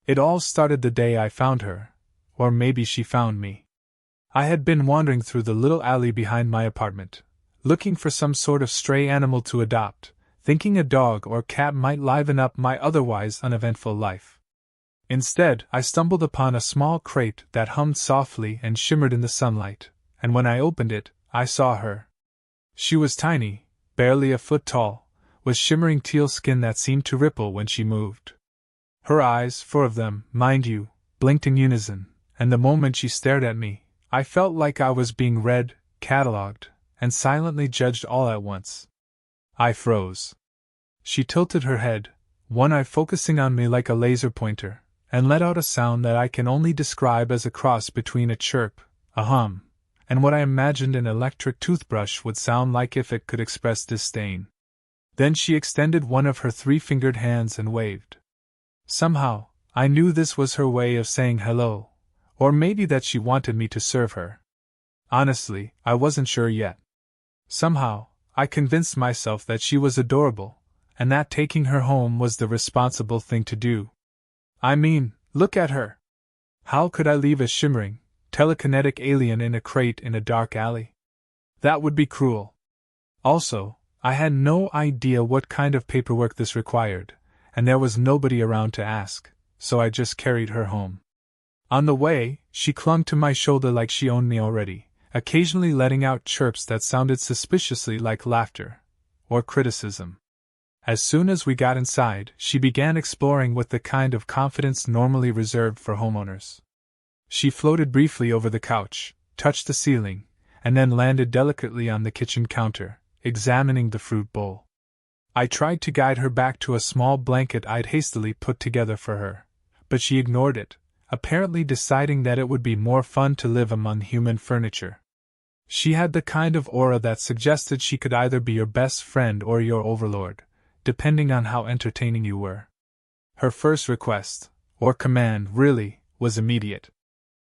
It all started the day I found her, or maybe she found me. I had been wandering through the little alley behind my apartment, looking for some sort of stray animal to adopt, thinking a dog or cat might liven up my otherwise uneventful life. Instead, I stumbled upon a small crate that hummed softly and shimmered in the sunlight, and when I opened it, I saw her. She was tiny, barely a foot tall, with shimmering teal skin that seemed to ripple when she moved. Her eyes, 4 of them, mind you, blinked in unison, and the moment she stared at me, I felt like I was being read, catalogued, and silently judged all at once. I froze. She tilted her head, one eye focusing on me like a laser pointer, and let out a sound that I can only describe as a cross between a chirp, a hum, and what I imagined an electric toothbrush would sound like if it could express disdain. Then she extended one of her 3-fingered hands and waved. Somehow, I knew this was her way of saying hello, or maybe that she wanted me to serve her. Honestly, I wasn't sure yet. Somehow, I convinced myself that she was adorable, and that taking her home was the responsible thing to do. I mean, look at her! How could I leave a shimmering, telekinetic alien in a crate in a dark alley? That would be cruel. Also, I had no idea what kind of paperwork this required, and there was nobody around to ask, so I just carried her home. On the way, she clung to my shoulder like she owned me already, occasionally letting out chirps that sounded suspiciously like laughter or criticism. As soon as we got inside, she began exploring with the kind of confidence normally reserved for homeowners. She floated briefly over the couch, touched the ceiling, and then landed delicately on the kitchen counter, examining the fruit bowl. I tried to guide her back to a small blanket I'd hastily put together for her, but she ignored it, apparently deciding that it would be more fun to live among human furniture. She had the kind of aura that suggested she could either be your best friend or your overlord, depending on how entertaining you were. Her first request, or command really, was immediate.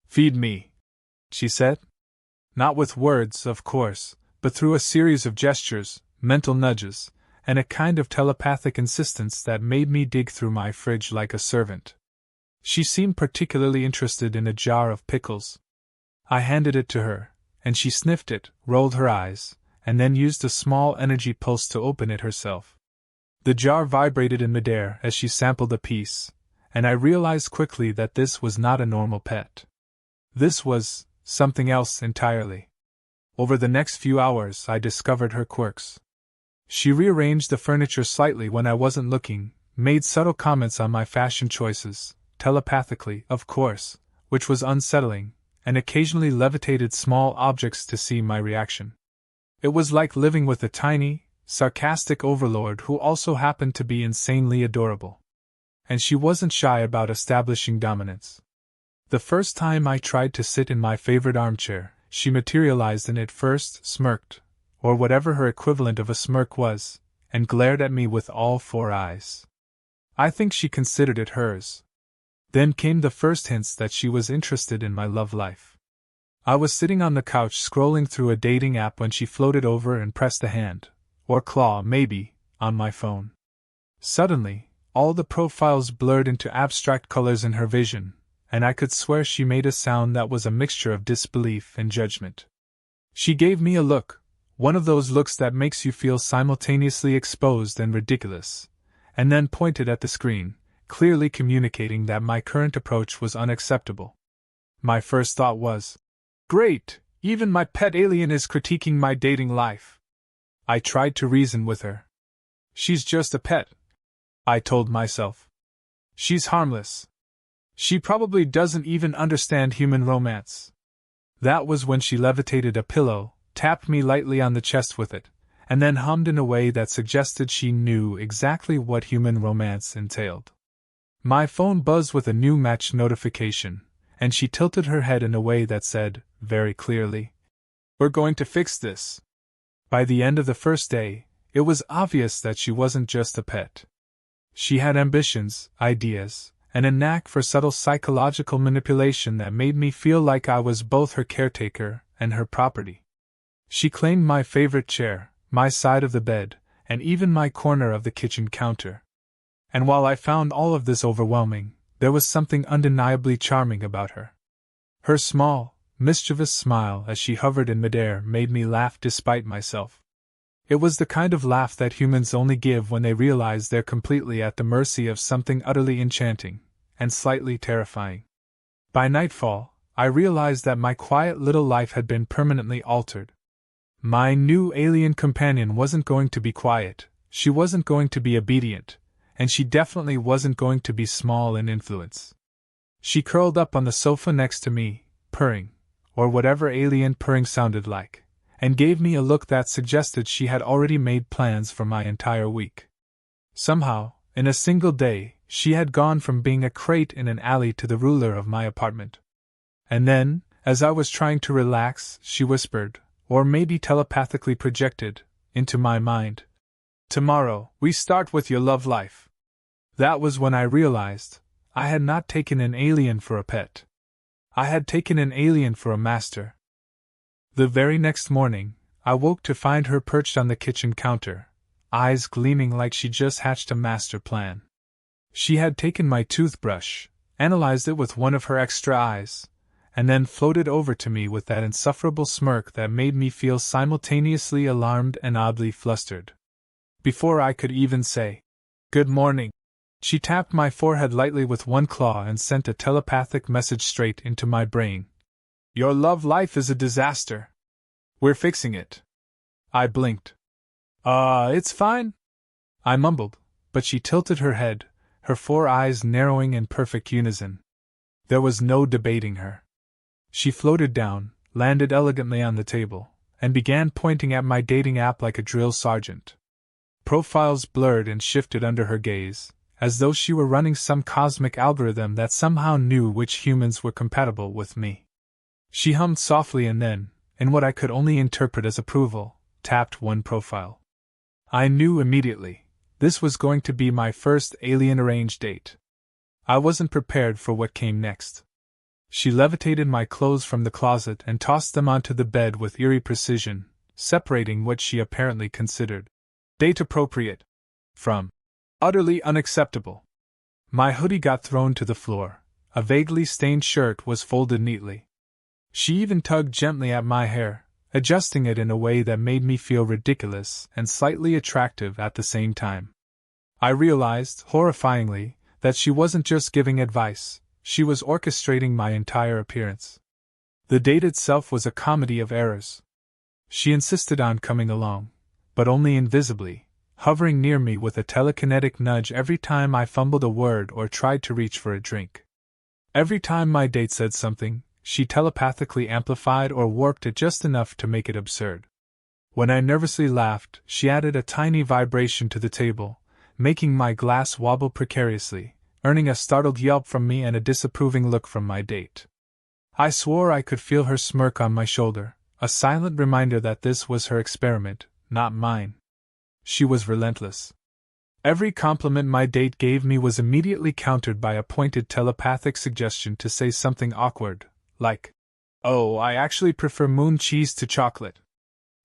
"Feed me," she said. Not with words, of course, but through a series of gestures, mental nudges, and a kind of telepathic insistence that made me dig through my fridge like a servant. She seemed particularly interested in a jar of pickles. I handed it to her, and she sniffed it, rolled her eyes, and then used a small energy pulse to open it herself. The jar vibrated in midair as she sampled a piece, and I realized quickly that this was not a normal pet. This was something else entirely. Over the next few hours, I discovered her quirks. She rearranged the furniture slightly when I wasn't looking, made subtle comments on my fashion choices, telepathically, of course, which was unsettling, and occasionally levitated small objects to see my reaction. It was like living with a tiny, sarcastic overlord who also happened to be insanely adorable. And she wasn't shy about establishing dominance. The first time I tried to sit in my favorite armchair, she materialized in it first, smirked, or whatever her equivalent of a smirk was, and glared at me with all 4 eyes. I think she considered it hers. Then came the first hints that she was interested in my love life. I was sitting on the couch scrolling through a dating app when she floated over and pressed a hand, or claw maybe, on my phone. Suddenly, all the profiles blurred into abstract colors in her vision, and I could swear she made a sound that was a mixture of disbelief and judgment. She gave me a look, one of those looks that makes you feel simultaneously exposed and ridiculous, and then pointed at the screen, clearly communicating that my current approach was unacceptable. My first thought was, "Great, even my pet alien is critiquing my dating life." I tried to reason with her. "She's just a pet," I told myself. "She's harmless. She probably doesn't even understand human romance." That was when she levitated a pillow, tapped me lightly on the chest with it, and then hummed in a way that suggested she knew exactly what human romance entailed. My phone buzzed with a new match notification, and she tilted her head in a way that said, very clearly, "We're going to fix this." By the end of the first day, it was obvious that she wasn't just a pet. She had ambitions, ideas, and a knack for subtle psychological manipulation that made me feel like I was both her caretaker and her property. She claimed my favorite chair, my side of the bed, and even my corner of the kitchen counter. And while I found all of this overwhelming, There was something undeniably charming about her. Her small, mischievous smile as she hovered in midair made me laugh despite myself. It was the kind of laugh that humans only give when they realize they're completely at the mercy of something utterly enchanting and slightly terrifying. By nightfall, I realized that my quiet little life had been permanently altered. My new alien companion wasn't going to be quiet, she wasn't going to be obedient, and she definitely wasn't going to be small in influence. She curled up on the sofa next to me, purring, or whatever alien purring sounded like, and gave me a look that suggested she had already made plans for my entire week. Somehow, in a single day, she had gone from being a crate in an alley to the ruler of my apartment. And then, as I was trying to relax, she whispered, or maybe telepathically projected, into my mind, "Tomorrow, we start with your love life." That was when I realized I had not taken an alien for a pet. I had taken an alien for a master. The very next morning, I woke to find her perched on the kitchen counter, eyes gleaming like she just hatched a master plan. She had taken my toothbrush, analyzed it with one of her extra eyes, and then floated over to me with that insufferable smirk that made me feel simultaneously alarmed and oddly flustered. Before I could even say, "Good morning," she tapped my forehead lightly with one claw and sent a telepathic message straight into my brain. "Your love life is a disaster. We're fixing it." I blinked. It's fine," I mumbled, but she tilted her head, her four eyes narrowing in perfect unison. There was no debating her. She floated down, landed elegantly on the table, and began pointing at my dating app like a drill sergeant. Profiles blurred and shifted under her gaze, as though she were running some cosmic algorithm that somehow knew which humans were compatible with me. She hummed softly and then, in what I could only interpret as approval, tapped one profile. I knew immediately, this was going to be my first alien arranged date. I wasn't prepared for what came next. She levitated my clothes from the closet and tossed them onto the bed with eerie precision, separating what she apparently considered date appropriate from utterly unacceptable. My hoodie got thrown to the floor, a vaguely stained shirt was folded neatly. She even tugged gently at my hair, adjusting it in a way that made me feel ridiculous and slightly attractive at the same time. I realized, horrifyingly, that she wasn't just giving advice, she was orchestrating my entire appearance. The date itself was a comedy of errors. She insisted on coming along, but only invisibly, hovering near me with a telekinetic nudge every time I fumbled a word or tried to reach for a drink. Every time my date said something, she telepathically amplified or warped it just enough to make it absurd. When I nervously laughed, she added a tiny vibration to the table, making my glass wobble precariously, earning a startled yelp from me and a disapproving look from my date. I swore I could feel her smirk on my shoulder, a silent reminder that this was her experiment, not mine. She was relentless. Every compliment my date gave me was immediately countered by a pointed telepathic suggestion to say something awkward, like, "Oh, I actually prefer moon cheese to chocolate."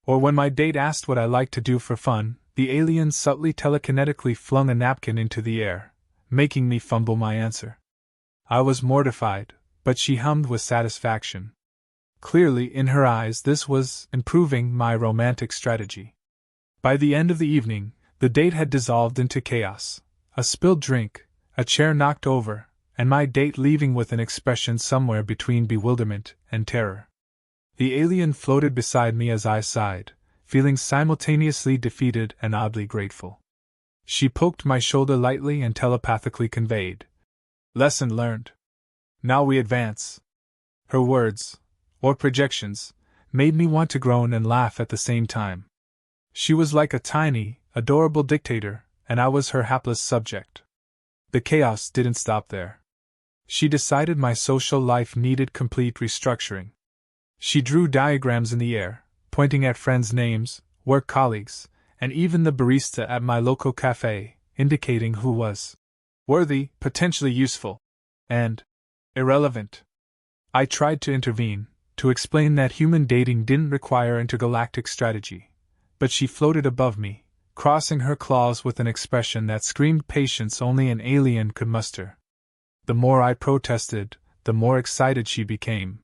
Or when my date asked what I liked to do for fun, the alien subtly telekinetically flung a napkin into the air, making me fumble my answer. I was mortified, but she hummed with satisfaction. Clearly, in her eyes, this was improving my romantic strategy. By the end of the evening, the date had dissolved into chaos. A spilled drink, a chair knocked over, and my date leaving with an expression somewhere between bewilderment and terror. The alien floated beside me as I sighed, feeling simultaneously defeated and oddly grateful. She poked my shoulder lightly and telepathically conveyed, "Lesson learned. Now we advance." Her words, or projections, made me want to groan and laugh at the same time. She was like a tiny, adorable dictator, and I was her hapless subject. The chaos didn't stop there. She decided my social life needed complete restructuring. She drew diagrams in the air, pointing at friends' names, work colleagues, and even the barista at my local cafe, indicating who was worthy, potentially useful, and irrelevant. I tried to intervene, to explain that human dating didn't require intergalactic strategy, but she floated above me, crossing her claws with an expression that screamed patience only an alien could muster. The more I protested, the more excited she became.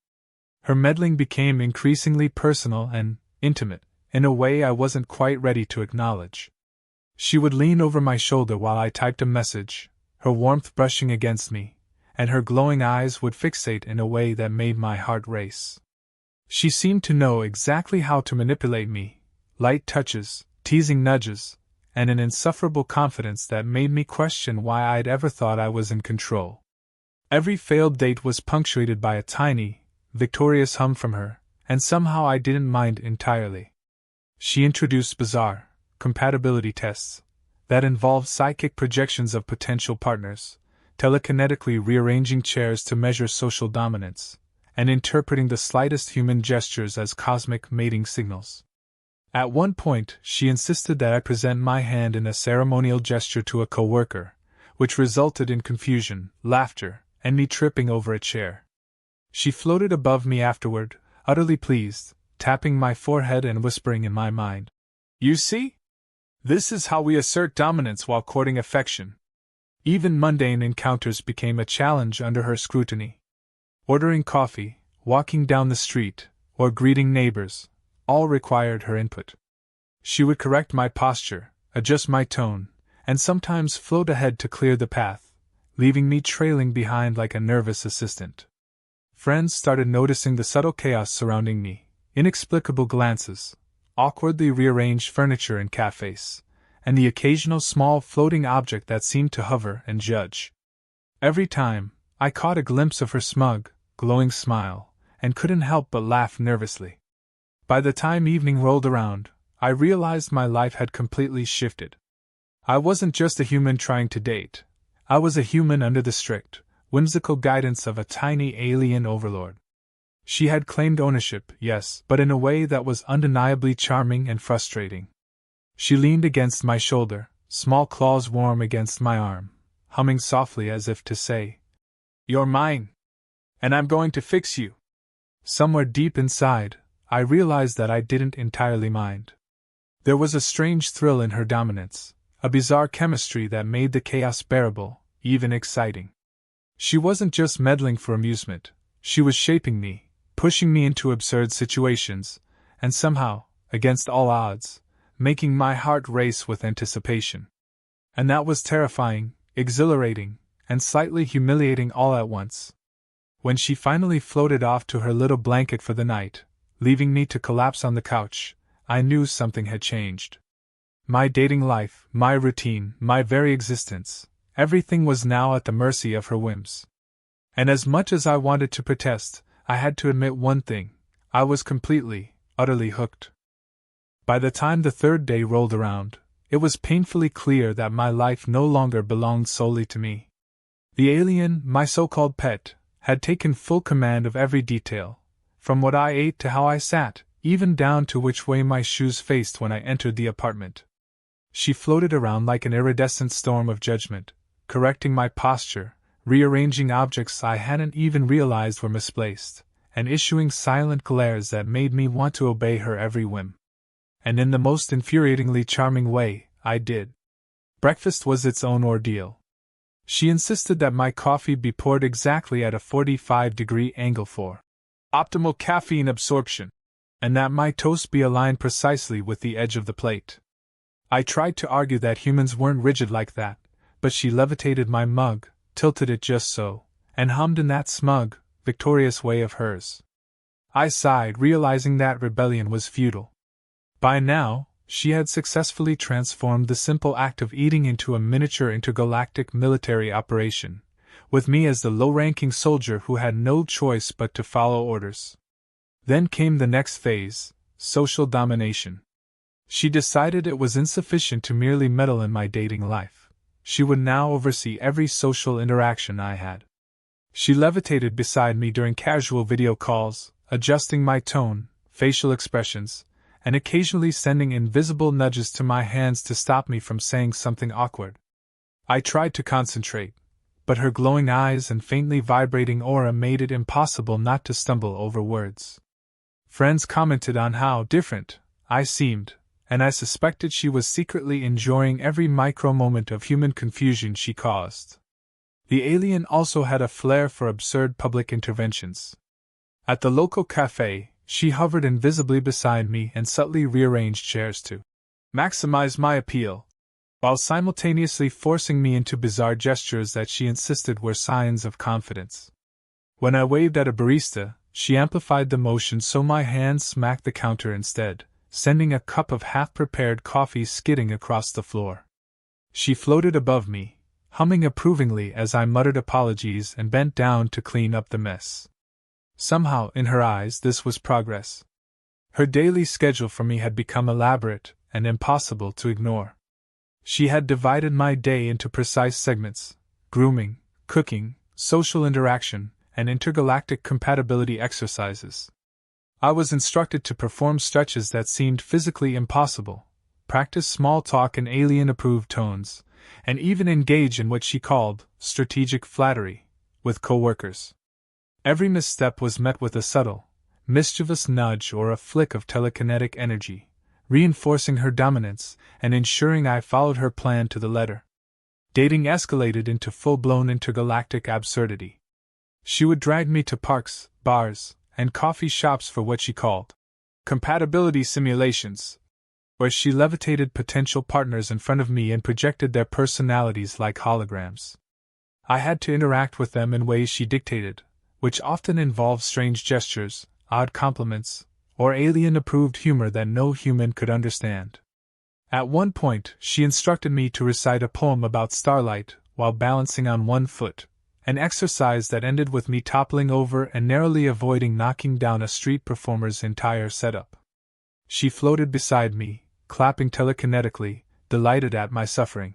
Her meddling became increasingly personal and intimate, in a way I wasn't quite ready to acknowledge. She would lean over my shoulder while I typed a message, her warmth brushing against me, and her glowing eyes would fixate in a way that made my heart race. She seemed to know exactly how to manipulate me, light touches, teasing nudges, and an insufferable confidence that made me question why I'd ever thought I was in control. Every failed date was punctuated by a tiny, victorious hum from her, and somehow I didn't mind entirely. She introduced bizarre compatibility tests that involved psychic projections of potential partners, telekinetically rearranging chairs to measure social dominance, and interpreting the slightest human gestures as cosmic mating signals. At one point, she insisted that I present my hand in a ceremonial gesture to a coworker, which resulted in confusion, laughter, and me tripping over a chair. She floated above me afterward, utterly pleased, tapping my forehead and whispering in my mind, "You see? This is how we assert dominance while courting affection." Even mundane encounters became a challenge under her scrutiny. Ordering coffee, walking down the street, or greeting neighbors, all required her input. She would correct my posture, adjust my tone, and sometimes float ahead to clear the path, leaving me trailing behind like a nervous assistant. Friends started noticing the subtle chaos surrounding me, inexplicable glances, awkwardly rearranged furniture in cafes, and the occasional small floating object that seemed to hover and judge. Every time, I caught a glimpse of her smug, glowing smile, and couldn't help but laugh nervously. By the time evening rolled around, I realized my life had completely shifted. I wasn't just a human trying to date. I was a human under the strict, whimsical guidance of a tiny alien overlord. She had claimed ownership, yes, but in a way that was undeniably charming and frustrating. She leaned against my shoulder, small claws warm against my arm, humming softly as if to say, "You're mine, and I'm going to fix you." Somewhere deep inside, I realized that I didn't entirely mind. There was a strange thrill in her dominance, a bizarre chemistry that made the chaos bearable, even exciting. She wasn't just meddling for amusement, she was shaping me, pushing me into absurd situations, and somehow, against all odds, making my heart race with anticipation. And that was terrifying, exhilarating, and slightly humiliating all at once. When she finally floated off to her little blanket for the night, leaving me to collapse on the couch, I knew something had changed. My dating life, my routine, my very existence, everything was now at the mercy of her whims. And as much as I wanted to protest, I had to admit one thing: I was completely, utterly hooked. By the time the third day rolled around, it was painfully clear that my life no longer belonged solely to me. The alien, my so-called pet, had taken full command of every detail, from what I ate to how I sat, even down to which way my shoes faced when I entered the apartment. She floated around like an iridescent storm of judgment, correcting my posture, rearranging objects I hadn't even realized were misplaced, and issuing silent glares that made me want to obey her every whim. And in the most infuriatingly charming way, I did. Breakfast was its own ordeal. She insisted that my coffee be poured exactly at a 45-degree angle for optimal caffeine absorption, and that my toast be aligned precisely with the edge of the plate. I tried to argue that humans weren't rigid like that, but she levitated my mug, tilted it just so, and hummed in that smug, victorious way of hers. I sighed, realizing that rebellion was futile. By now, she had successfully transformed the simple act of eating into a miniature intergalactic military operation, with me as the low-ranking soldier who had no choice but to follow orders. Then came the next phase, social domination. She decided it was insufficient to merely meddle in my dating life. She would now oversee every social interaction I had. She levitated beside me during casual video calls, adjusting my tone, facial expressions, and occasionally sending invisible nudges to my hands to stop me from saying something awkward. I tried to concentrate, but her glowing eyes and faintly vibrating aura made it impossible not to stumble over words. Friends commented on how different I seemed, and I suspected she was secretly enjoying every micro moment of human confusion she caused. The alien also had a flair for absurd public interventions. At the local cafe, she hovered invisibly beside me and subtly rearranged chairs to maximize my appeal, while simultaneously forcing me into bizarre gestures that she insisted were signs of confidence. When I waved at a barista, she amplified the motion so my hand smacked the counter instead, sending a cup of half-prepared coffee skidding across the floor. She floated above me, humming approvingly as I muttered apologies and bent down to clean up the mess. Somehow, in her eyes, this was progress. Her daily schedule for me had become elaborate and impossible to ignore. She had divided my day into precise segments: grooming, cooking, social interaction, and intergalactic compatibility exercises. I was instructed to perform stretches that seemed physically impossible, practice small talk in alien-approved tones, and even engage in what she called strategic flattery with coworkers. Every misstep was met with a subtle, mischievous nudge or a flick of telekinetic energy, reinforcing her dominance and ensuring I followed her plan to the letter. Dating escalated into full-blown intergalactic absurdity. She would drag me to parks, bars, and coffee shops for what she called compatibility simulations, where she levitated potential partners in front of me and projected their personalities like holograms. I had to interact with them in ways she dictated, which often involved strange gestures, odd compliments, or alien-approved humor that no human could understand. At one point, she instructed me to recite a poem about starlight while balancing on one foot, an exercise that ended with me toppling over and narrowly avoiding knocking down a street performer's entire setup. She floated beside me, clapping telekinetically, delighted at my suffering.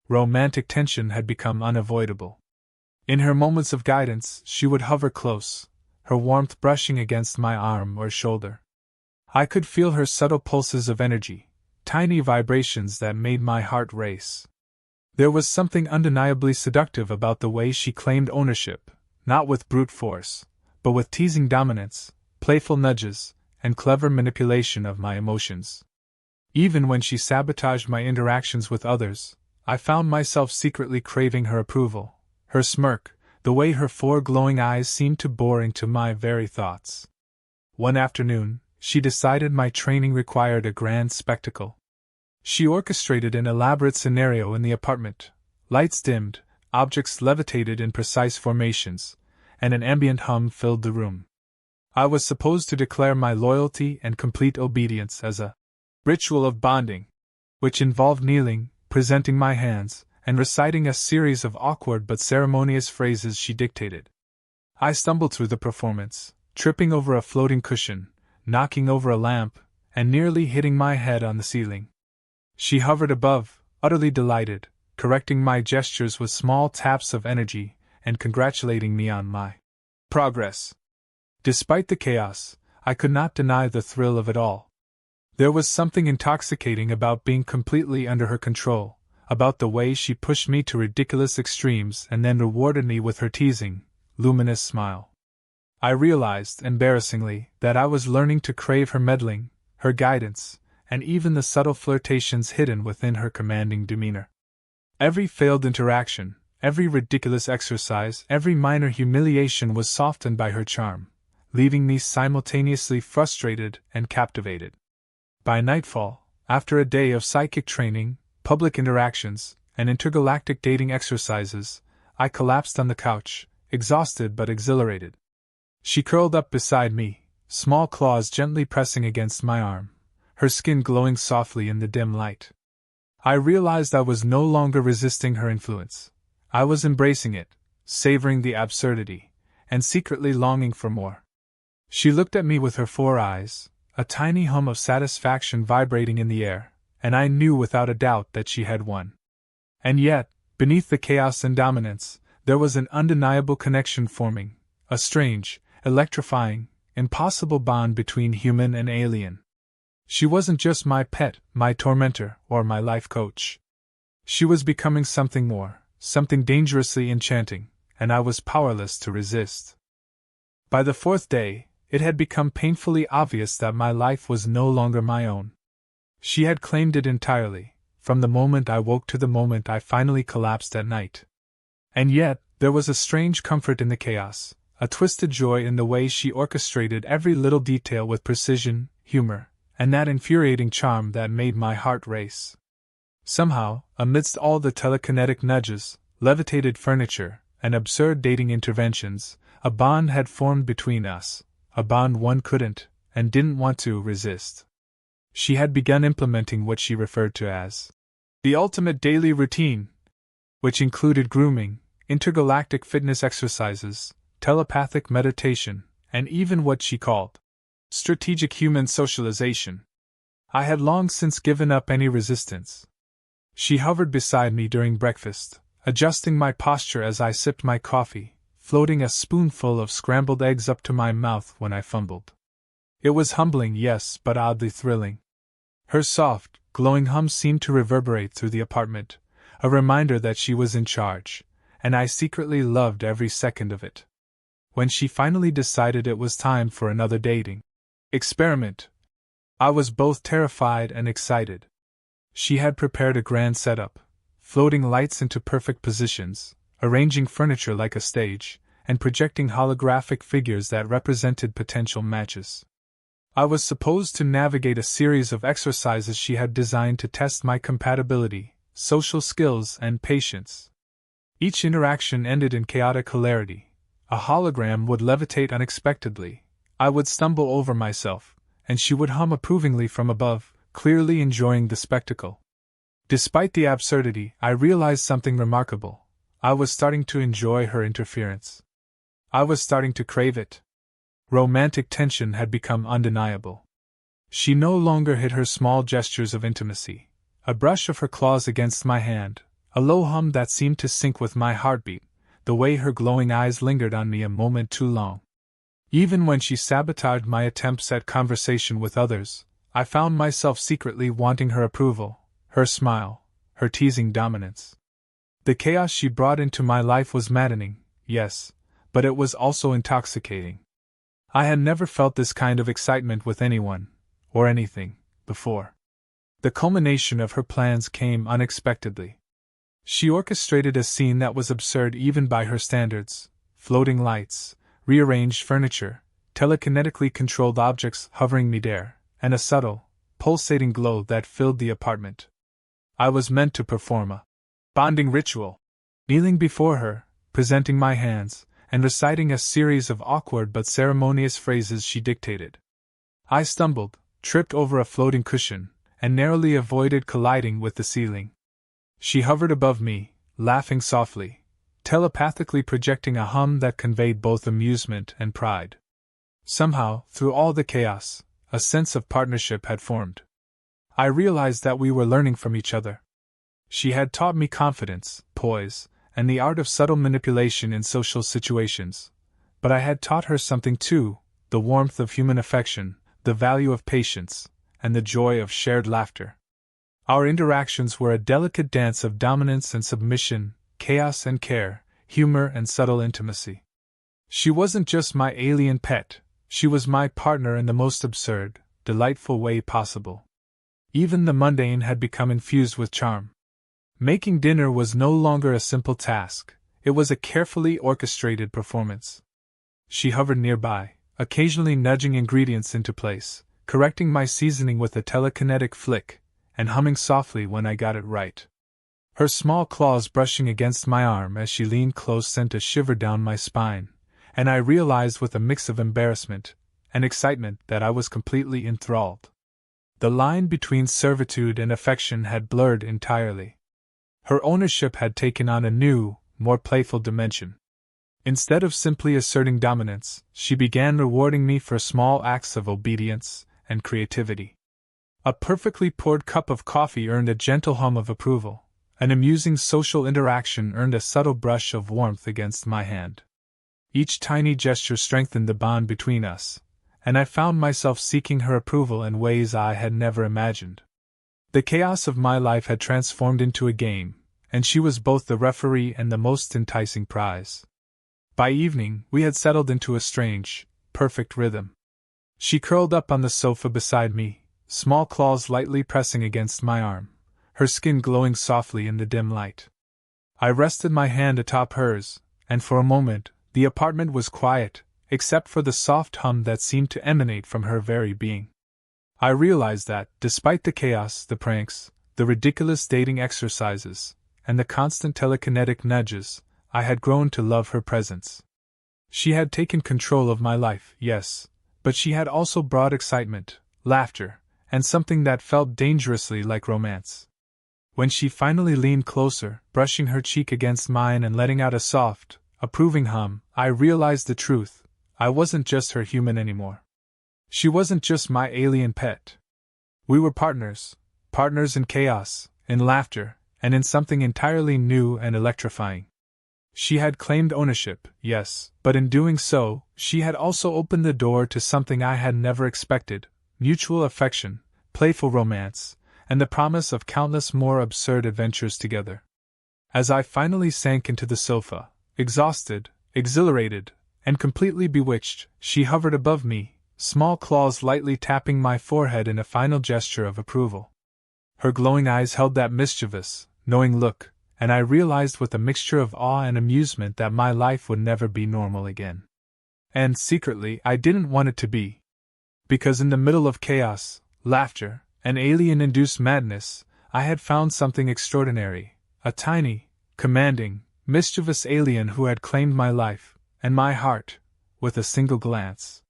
Romantic tension had become unavoidable. In her moments of guidance, she would hover close, her warmth brushing against my arm or shoulder. I could feel her subtle pulses of energy, tiny vibrations that made my heart race. There was something undeniably seductive about the way she claimed ownership, not with brute force, but with teasing dominance, playful nudges, and clever manipulation of my emotions. Even when she sabotaged my interactions with others, I found myself secretly craving her approval, her smirk, the way her four glowing eyes seemed to bore into my very thoughts. One afternoon, she decided my training required a grand spectacle. She orchestrated an elaborate scenario in the apartment. Lights dimmed, objects levitated in precise formations, and an ambient hum filled the room. I was supposed to declare my loyalty and complete obedience as a ritual of bonding, which involved kneeling, presenting my hands, and reciting a series of awkward but ceremonious phrases she dictated. I stumbled through the performance, tripping over a floating cushion, knocking over a lamp, and nearly hitting my head on the ceiling. She hovered above, utterly delighted, correcting my gestures with small taps of energy, and congratulating me on my progress. Despite the chaos, I could not deny the thrill of it all. There was something intoxicating about being completely under her control, about the way she pushed me to ridiculous extremes and then rewarded me with her teasing, luminous smile. I realized, embarrassingly, that I was learning to crave her meddling, her guidance, and even the subtle flirtations hidden within her commanding demeanor. Every failed interaction, every ridiculous exercise, every minor humiliation was softened by her charm, leaving me simultaneously frustrated and captivated. By nightfall, after a day of psychic training, public interactions, and intergalactic dating exercises, I collapsed on the couch, exhausted but exhilarated. She curled up beside me, small claws gently pressing against my arm, her skin glowing softly in the dim light. I realized I was no longer resisting her influence. I was embracing it, savoring the absurdity, and secretly longing for more. She looked at me with her four eyes, a tiny hum of satisfaction vibrating in the air, and I knew without a doubt that she had won. And yet, beneath the chaos and dominance, there was an undeniable connection forming, a strange, electrifying, impossible bond between human and alien. She wasn't just my pet, my tormentor, or my life coach. She was becoming something more, something dangerously enchanting, and I was powerless to resist. By the fourth day, it had become painfully obvious that my life was no longer my own. She had claimed it entirely, from the moment I woke to the moment I finally collapsed at night. And yet, There was a strange comfort in the chaos, a twisted joy in the way she orchestrated every little detail with precision, humor, and that infuriating charm that made my heart race. Somehow, amidst all the telekinetic nudges, levitated furniture, and absurd dating interventions, a bond had formed between us, a bond one couldn't, and didn't want to, resist. She had begun implementing what she referred to as the ultimate daily routine, which included grooming, intergalactic fitness exercises, telepathic meditation, and even what she called strategic human socialization. I had long since given up any resistance. She hovered beside me during breakfast, adjusting my posture as I sipped my coffee, floating a spoonful of scrambled eggs up to my mouth when I fumbled. It was humbling, yes, but oddly thrilling. Her soft, glowing hum seemed to reverberate through the apartment, a reminder that she was in charge, and I secretly loved every second of it. When she finally decided it was time for another dating experiment, I was both terrified and excited. She had prepared a grand setup, floating lights into perfect positions, arranging furniture like a stage, and projecting holographic figures that represented potential matches. I was supposed to navigate a series of exercises she had designed to test my compatibility, social skills, and patience. Each interaction ended in chaotic hilarity. A hologram would levitate unexpectedly, I would stumble over myself, and she would hum approvingly from above, clearly enjoying the spectacle. Despite the absurdity, I realized something remarkable. I was starting to enjoy her interference. I was starting to crave it. Romantic tension had become undeniable. She no longer hid her small gestures of intimacy, a brush of her claws against my hand, a low hum that seemed to sync with my heartbeat, the way her glowing eyes lingered on me a moment too long. Even when she sabotaged my attempts at conversation with others, I found myself secretly wanting her approval, her smile, her teasing dominance. The chaos she brought into my life was maddening, yes, but it was also intoxicating. I had never felt this kind of excitement with anyone, or anything, before. The culmination of her plans came unexpectedly. She orchestrated a scene that was absurd even by her standards: floating lights, rearranged furniture, telekinetically controlled objects hovering midair, and a subtle, pulsating glow that filled the apartment. I was meant to perform a bonding ritual. Kneeling before her, presenting my hands, and reciting a series of awkward but ceremonious phrases she dictated. I stumbled, tripped over a floating cushion, and narrowly avoided colliding with the ceiling. She hovered above me, laughing softly, telepathically projecting a hum that conveyed both amusement and pride. Somehow, through all the chaos, a sense of partnership had formed. I realized that we were learning from each other. She had taught me confidence, poise, and the art of subtle manipulation in social situations, but I had taught her something too: the warmth of human affection, the value of patience, and the joy of shared laughter. Our interactions were a delicate dance of dominance and submission, chaos and care, humor and subtle intimacy. She wasn't just my alien pet, she was my partner in the most absurd, delightful way possible. Even the mundane had become infused with charm. Making dinner was no longer a simple task, it was a carefully orchestrated performance. She hovered nearby, occasionally nudging ingredients into place, correcting my seasoning with a telekinetic flick, and humming softly when I got it right. Her small claws brushing against my arm as she leaned close sent a shiver down my spine, and I realized with a mix of embarrassment and excitement that I was completely enthralled. The line between servitude and affection had blurred entirely. Her ownership had taken on a new, more playful dimension. Instead of simply asserting dominance, she began rewarding me for small acts of obedience and creativity. A perfectly poured cup of coffee earned a gentle hum of approval. An amusing social interaction earned a subtle brush of warmth against my hand. Each tiny gesture strengthened the bond between us, and I found myself seeking her approval in ways I had never imagined. The chaos of my life had transformed into a game, and she was both the referee and the most enticing prize. By evening, we had settled into a strange, perfect rhythm. She curled up on the sofa beside me, small claws lightly pressing against my arm, her skin glowing softly in the dim light. I rested my hand atop hers, and for a moment, the apartment was quiet, except for the soft hum that seemed to emanate from her very being. I realized that, despite the chaos, the pranks, the ridiculous dating exercises, and the constant telekinetic nudges, I had grown to love her presence. She had taken control of my life, yes, but she had also brought excitement, laughter, and something that felt dangerously like romance. When she finally leaned closer, brushing her cheek against mine and letting out a soft, approving hum, I realized the truth. I wasn't just her human anymore. She wasn't just my alien pet. We were partners in chaos, in laughter, and in something entirely new and electrifying. She had claimed ownership, yes, but in doing so, she had also opened the door to something I had never expected: mutual affection, playful romance, and the promise of countless more absurd adventures together. As I finally sank into the sofa, exhausted, exhilarated, and completely bewitched, she hovered above me, small claws lightly tapping my forehead in a final gesture of approval. Her glowing eyes held that mischievous, knowing look, and I realized with a mixture of awe and amusement that my life would never be normal again. And, secretly, I didn't want it to be. Because in the middle of chaos, laughter, and alien-induced madness, I had found something extraordinary: a tiny, commanding, mischievous alien who had claimed my life, and my heart, with a single glance.